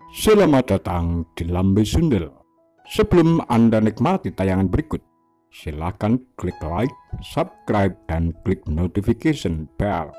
Selamat datang di Lambe Sundel. Sebelum Anda nikmati tayangan berikut, silakan klik like, subscribe, dan klik notification bell.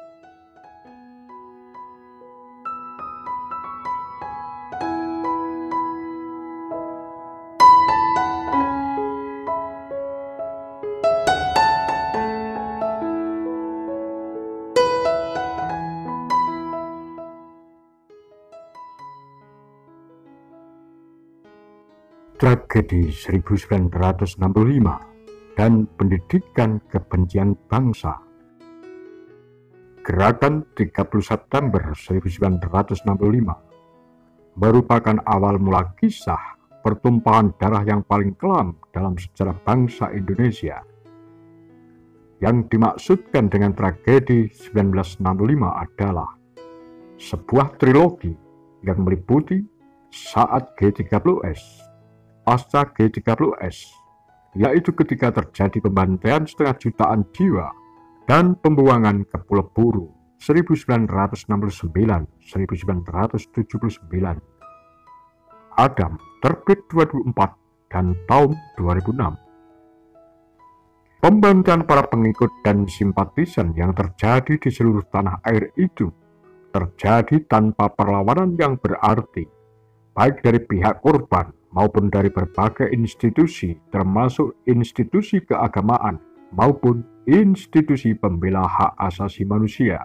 Tragedi 1965 dan pendidikan kebencian bangsa. Gerakan 30 September 1965 merupakan awal mula kisah pertumpahan darah yang paling kelam dalam sejarah bangsa Indonesia. Yang dimaksudkan dengan tragedi 1965 adalah sebuah trilogi yang meliputi saat G30S, pasca G30S, yaitu ketika terjadi pembantaian setengah jutaan jiwa dan pembuangan ke Pulau Buru 1969-1979. Adam terbit 2004 dan tahun 2006. Pembantaian para pengikut dan simpatisan yang terjadi di seluruh tanah air itu terjadi tanpa perlawanan yang berarti, baik dari pihak korban maupun dari berbagai institusi, termasuk institusi keagamaan maupun institusi pembela hak asasi manusia.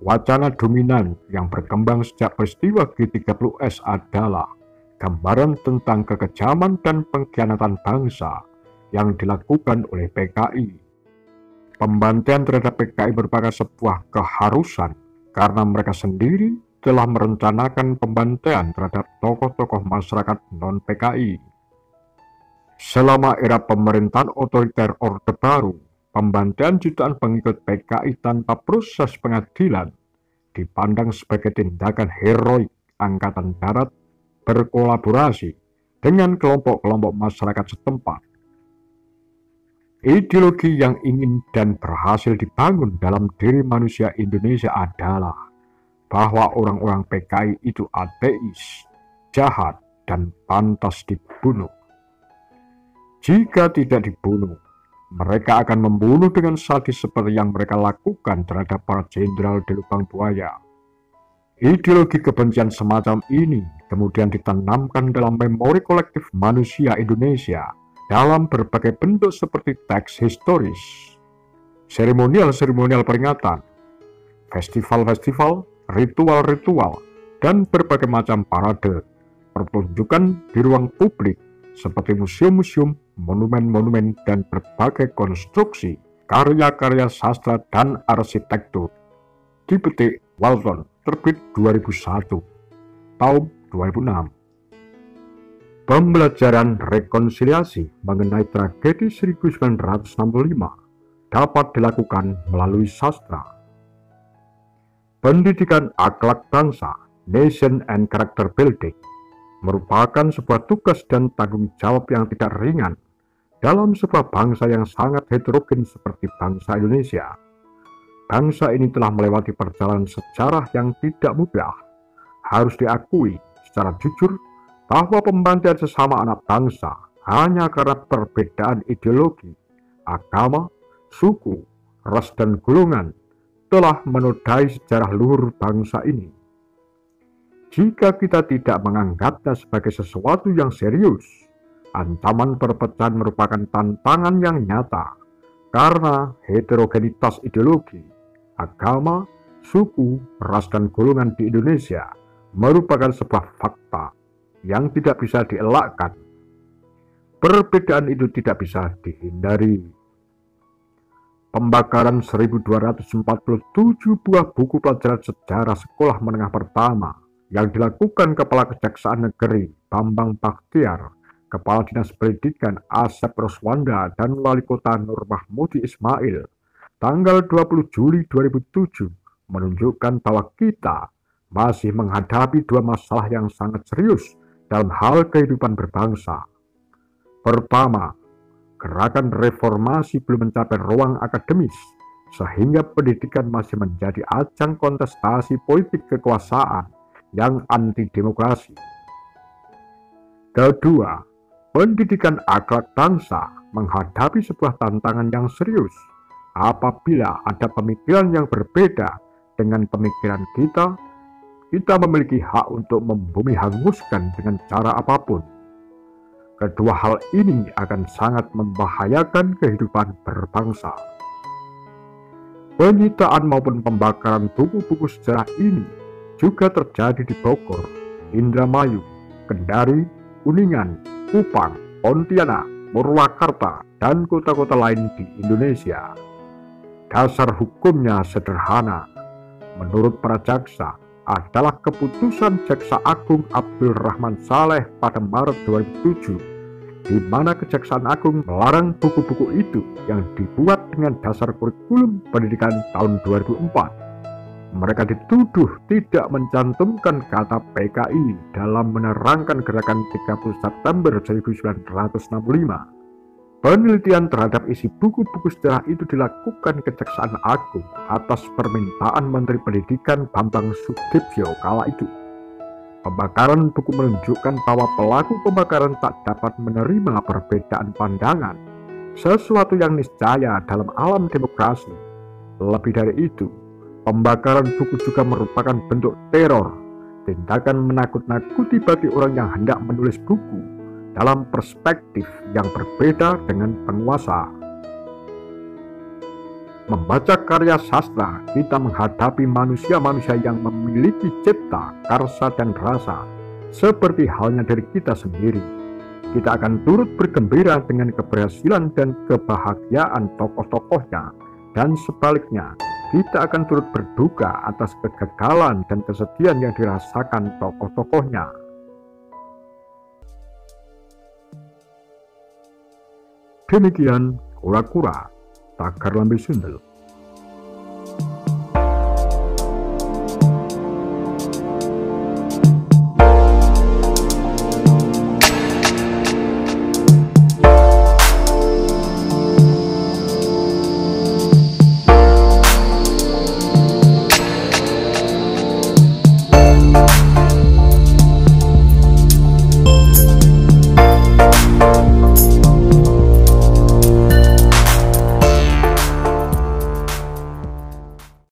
Wacana dominan yang berkembang sejak peristiwa G30S adalah gambaran tentang kekejaman dan pengkhianatan bangsa yang dilakukan oleh PKI. Pembantaian terhadap PKI merupakan sebuah keharusan karena mereka sendiri telah merencanakan pembantaian terhadap tokoh-tokoh masyarakat non-PKI. Selama era pemerintahan otoriter Orde Baru, pembantaian jutaan pengikut PKI tanpa proses pengadilan dipandang sebagai tindakan heroik Angkatan Darat berkolaborasi dengan kelompok-kelompok masyarakat setempat. Ideologi yang ingin dan berhasil dibangun dalam diri manusia Indonesia adalah bahwa orang-orang PKI itu ateis, jahat, dan pantas dibunuh. Jika tidak dibunuh, mereka akan membunuh dengan sadis seperti yang mereka lakukan terhadap para jenderal di Lubang Buaya. Ideologi kebencian semacam ini kemudian ditanamkan dalam memori kolektif manusia Indonesia dalam berbagai bentuk seperti teks historis, seremonial-seremonial peringatan, festival-festival, ritual-ritual, dan berbagai macam parade, pertunjukan di ruang publik seperti museum-museum, monumen-monumen, dan berbagai konstruksi, karya-karya sastra dan arsitektur. Dipetik Walton, terbit 2001, tahun 2006. Pembelajaran rekonsiliasi mengenai tragedi 1965 dapat dilakukan melalui sastra. Pendidikan akhlak bangsa, nation and character building, merupakan sebuah tugas dan tanggung jawab yang tidak ringan dalam sebuah bangsa yang sangat heterogen seperti bangsa Indonesia. Bangsa ini telah melewati perjalanan sejarah yang tidak mudah. Harus diakui secara jujur bahwa pembantaian sesama anak bangsa hanya karena perbedaan ideologi, agama, suku, ras, dan golongan telah menodai sejarah luhur bangsa ini. Jika kita tidak menganggapnya sebagai sesuatu yang serius, ancaman perpecahan merupakan tantangan yang nyata karena heterogenitas ideologi, agama, suku, ras, dan golongan di Indonesia merupakan sebuah fakta yang tidak bisa dielakkan. Perbedaan itu tidak bisa dihindari. Pembakaran 1247 buah buku pelajaran sejarah sekolah menengah pertama yang dilakukan Kepala Kejaksaan Negeri Bambang Bakhtiar, Kepala Dinas Pendidikan Asep Roswanda, dan Wali Kota Nur Mahmudi Ismail tanggal 20 Juli 2007 menunjukkan bahwa kita masih menghadapi dua masalah yang sangat serius dalam hal kehidupan berbangsa. Pertama, gerakan reformasi belum mencapai ruang akademis, sehingga pendidikan masih menjadi ajang kontestasi politik kekuasaan yang anti-demokrasi. Kedua, pendidikan akhlak bangsa menghadapi sebuah tantangan yang serius apabila ada pemikiran yang berbeda dengan pemikiran kita. Kita memiliki hak untuk membumi hanguskan dengan cara apapun. Kedua hal ini akan sangat membahayakan kehidupan berbangsa. Penyitaan maupun pembakaran buku-buku sejarah ini juga terjadi di Bogor, Indramayu, Kendari, Kuningan, Kupang, Pontianak, Purwakarta, dan kota-kota lain di Indonesia. Dasar hukumnya sederhana. Menurut para jaksa, adalah keputusan Jaksa Agung Abdul Rahman Saleh pada Maret 2007, di mana Kejaksaan Agung melarang buku-buku itu yang dibuat dengan dasar kurikulum pendidikan tahun 2004. Mereka dituduh tidak mencantumkan kata PKI dalam menerangkan gerakan 30 September 1965. Penelitian terhadap isi buku-buku sejarah itu dilakukan Kejaksaan Agung atas permintaan Menteri Pendidikan Bambang Sudibyo kala itu. Pembakaran buku menunjukkan bahwa pelaku pembakaran tak dapat menerima perbedaan pandangan, sesuatu yang niscaya dalam alam demokrasi. Lebih dari itu, pembakaran buku juga merupakan bentuk teror, tindakan menakut-nakuti bagi orang yang hendak menulis buku dalam perspektif yang berbeda dengan penguasa. Membaca karya sastra, kita menghadapi manusia-manusia yang memiliki cipta, karsa, dan rasa, seperti halnya dari kita sendiri. Kita akan turut bergembira dengan keberhasilan dan kebahagiaan tokoh-tokohnya, dan sebaliknya, kita akan turut berduka atas kegagalan dan kesedihan yang dirasakan tokoh-tokohnya. Demikian kura-kura Tagar Lambe Sundel.